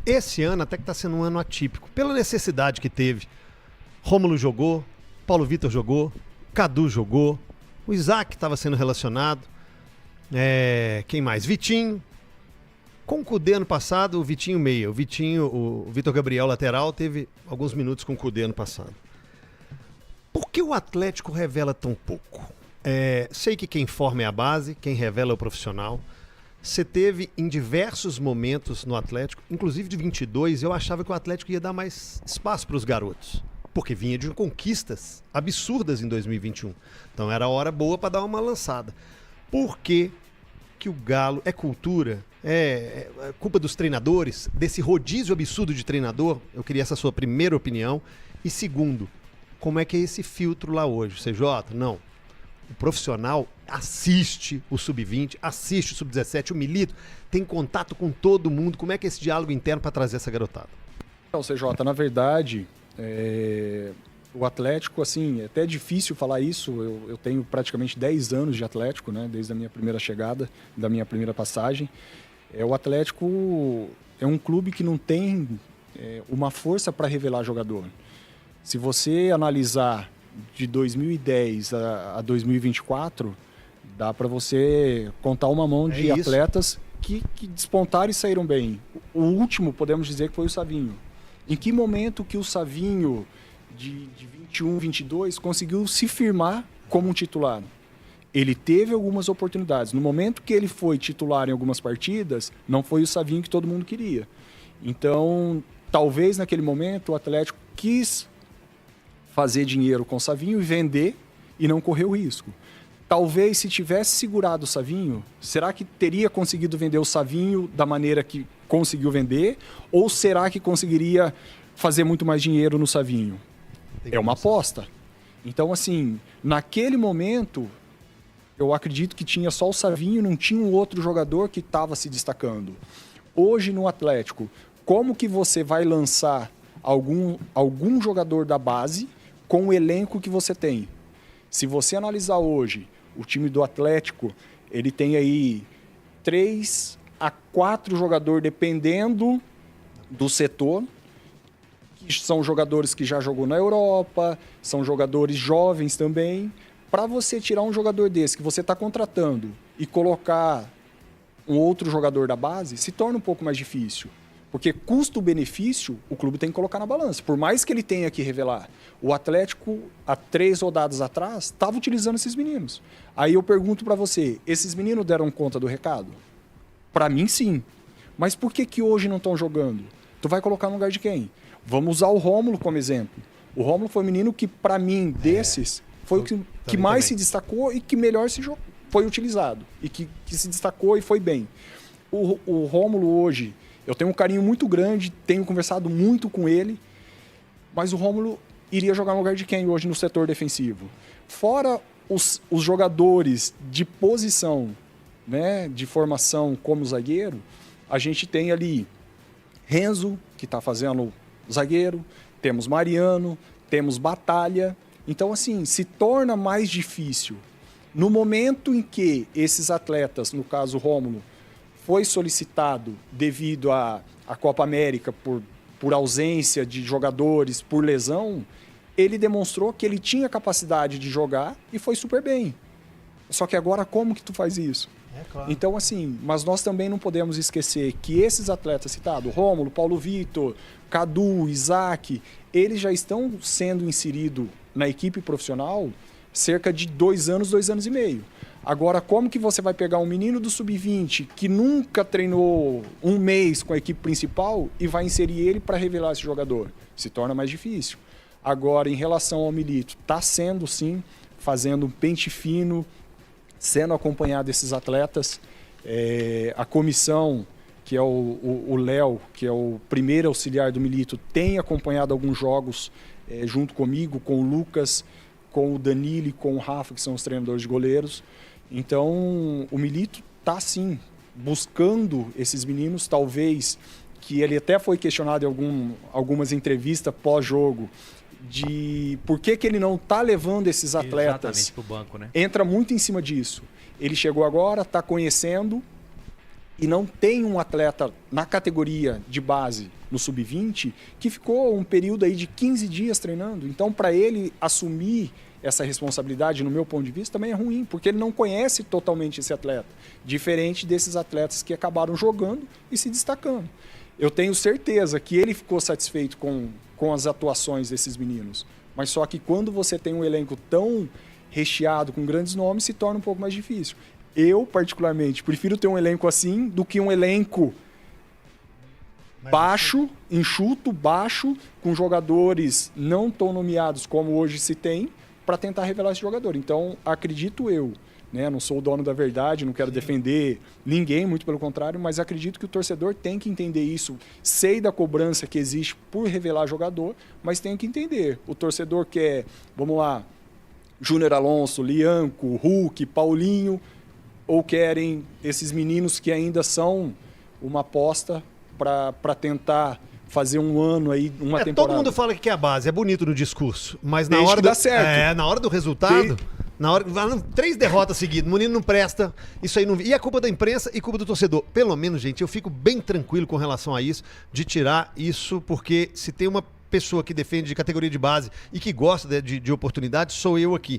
Esse ano até que está sendo um ano atípico, pela necessidade que teve. Rômulo jogou, Paulo Vitor jogou, Cadu jogou, o Isaac estava sendo relacionado, quem mais? Vitinho. Com o Cudê ano passado, o Vitinho meia. O Vitor Gabriel lateral teve alguns minutos com o Cudê ano passado. Por que o Atlético revela tão pouco? Sei que quem forma é a base, quem revela é o profissional. Você teve em diversos momentos no Atlético, inclusive de 22, eu achava que o Atlético ia dar mais espaço para os garotos. Porque vinha de conquistas absurdas em 2021. Então era a hora boa para dar uma lançada. Por que o Galo é cultura? É culpa dos treinadores? Desse rodízio absurdo de treinador? Eu queria essa sua primeira opinião. E segundo, como é que é esse filtro lá hoje? CJ? Não. O profissional assiste o Sub-20, assiste o Sub-17, o Milito, tem contato com todo mundo. Como é que é esse diálogo interno para trazer essa garotada? Então, CJ, na verdade, o Atlético, assim, é até difícil falar isso. Eu tenho praticamente 10 anos de Atlético, né, desde a minha primeira chegada, da minha primeira passagem. O Atlético é um clube que não tem uma força para revelar jogador. Se você analisar de 2010 a 2024, dá para você contar uma mão de atletas que despontaram e saíram bem. O último, podemos dizer, que foi o Savinho. Em que momento que o Savinho, de 21, 22, conseguiu se firmar como um titular? Ele teve algumas oportunidades. No momento que ele foi titular em algumas partidas, não foi o Savinho que todo mundo queria. Então, talvez naquele momento o Atlético quis fazer dinheiro com o Savinho e vender e não correr o risco. Talvez se tivesse segurado o Savinho, será que teria conseguido vender o Savinho da maneira que conseguiu vender? Ou será que conseguiria fazer muito mais dinheiro no Savinho? É uma aposta. Então, assim, naquele momento, eu acredito que tinha só o Savinho, não tinha um outro jogador que estava se destacando. Hoje no Atlético, como que você vai lançar algum jogador da base com o elenco que você tem? Se você analisar hoje, o time do Atlético, ele tem aí 3 a 4 jogadores, dependendo do setor, que são jogadores que já jogou na Europa, são jogadores jovens também. Para você tirar um jogador desse que você está contratando e colocar um outro jogador da base, se torna um pouco mais difícil. Porque custo-benefício, o clube tem que colocar na balança. Por mais que ele tenha que revelar. O Atlético, há 3 rodadas atrás, estava utilizando esses meninos. Aí eu pergunto para você, esses meninos deram conta do recado? Para mim, sim. Mas por que hoje não estão jogando? Tu vai colocar no lugar de quem? Vamos usar o Rômulo como exemplo. O Rômulo foi um menino que, para mim, desses, foi o que mais se destacou e que melhor foi utilizado. E que se destacou e foi bem. O Rômulo hoje, eu tenho um carinho muito grande, tenho conversado muito com ele, mas o Rômulo iria jogar no lugar de quem hoje no setor defensivo? Fora os jogadores de posição, né, de formação como zagueiro, a gente tem ali Renzo, que está fazendo zagueiro, temos Mariano, temos Batalha. Então, assim, se torna mais difícil. No momento em que esses atletas, no caso o Rômulo, foi solicitado devido à Copa América por ausência de jogadores, por lesão, ele demonstrou que ele tinha capacidade de jogar e foi super bem. Só que agora como que tu faz isso? Claro. Então, assim, mas nós também não podemos esquecer que esses atletas citados, Rômulo, Paulo Vitor, Cadu, Isaac, eles já estão sendo inseridos na equipe profissional cerca de 2 anos, 2 anos e meio. Agora, como que você vai pegar um menino do Sub-20 que nunca treinou 1 mês com a equipe principal e vai inserir ele para revelar esse jogador? Se torna mais difícil. Agora, em relação ao Milito, está sendo, sim, fazendo um pente fino, sendo acompanhado desses atletas. A comissão, que é o Léo, que é o primeiro auxiliar do Milito, tem acompanhado alguns jogos junto comigo, com o Lucas, com o Danilo e com o Rafa, que são os treinadores de goleiros. Então, o Milito está, sim, buscando esses meninos, talvez, que ele até foi questionado em algumas entrevistas pós-jogo, de por que ele não está levando esses atletas para o banco, né? Entra muito em cima disso. Ele chegou agora, está conhecendo, e não tem um atleta na categoria de base no sub-20 que ficou um período aí de 15 dias treinando. Então, para ele assumir essa responsabilidade, no meu ponto de vista, também é ruim, porque ele não conhece totalmente esse atleta, diferente desses atletas que acabaram jogando e se destacando. Eu tenho certeza que ele ficou satisfeito com as atuações desses meninos, mas só que quando você tem um elenco tão recheado com grandes nomes, se torna um pouco mais difícil. Eu, particularmente, prefiro ter um elenco assim do que um elenco baixo, enxuto, baixo, com jogadores não tão nomeados como hoje se tem, para tentar revelar esse jogador. Então, acredito eu, né? Não sou o dono da verdade, não quero defender ninguém, muito pelo contrário, mas acredito que o torcedor tem que entender isso. Sei da cobrança que existe por revelar jogador, mas tem que entender. O torcedor quer, vamos lá, Júnior Alonso, Lianco, Hulk, Paulinho, ou querem esses meninos que ainda são uma aposta para tentar fazer um ano aí, uma temporada. Todo mundo fala que é a base, é bonito no discurso, mas na Desde hora que dá certo. na hora do resultado, na hora 3 derrotas seguidas, o menino não presta, isso aí não. E é culpa da imprensa e culpa do torcedor. Pelo menos, gente, eu fico bem tranquilo com relação a isso, de tirar isso, porque se tem uma pessoa que defende de categoria de base e que gosta de oportunidades, sou eu aqui.